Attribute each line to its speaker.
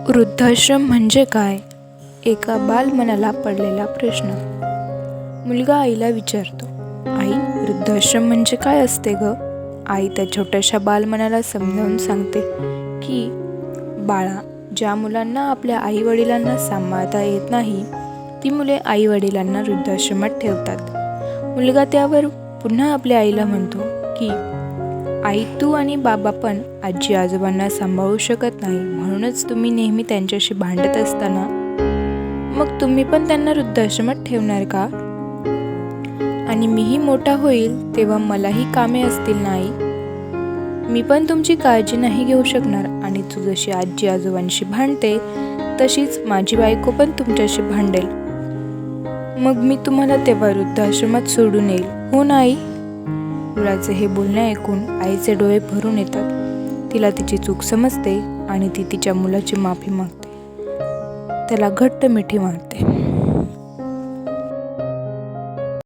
Speaker 1: वृद्धाश्रम म्हणजे काय? एका बालमनाला पडलेला प्रश्न. मुलगा आईला विचारतो, आई, वृद्धाश्रम म्हणजे काय असते ग? आई त्या छोट्याशा बालमनाला समजावून सांगते की बाळा, ज्या मुलांना आपल्या आई वडिलांना सांभाळता येत नाही, ती मुले आई वडिलांना वृद्धाश्रमात ठेवतात. मुलगा त्यावर पुन्हा आपल्या आईला म्हणतो की आई, तू आणि बाबा पण आजी आजोबांना सांभाळू शकत नाही, म्हणूनच तुम्ही नेहमी त्यांच्याशी भांडत असताना मग तुम्ही पण त्यांना वृद्धाश्रमात ठेवणार का? आणि मीही मोठा होईल तेव्हा मलाही कामे असतील ना आई? मी पण तुमची काळजी नाही घेऊ शकणार आणि तू जशी आजी आजोबांशी भांडते तशीच माझी बायको पण तुमच्याशी भांडेल. मग मी तुम्हाला तेव्हा वृद्धाश्रमात सोडून येईल, हो ना आई? मुलाचे हे बोलणे ऐकून आईचे डोळे भरून येतात. तिला तिची चूक समजते आणि ती तिच्या मुलाची माफी मागते. त्याला घट्ट मिठी मारते.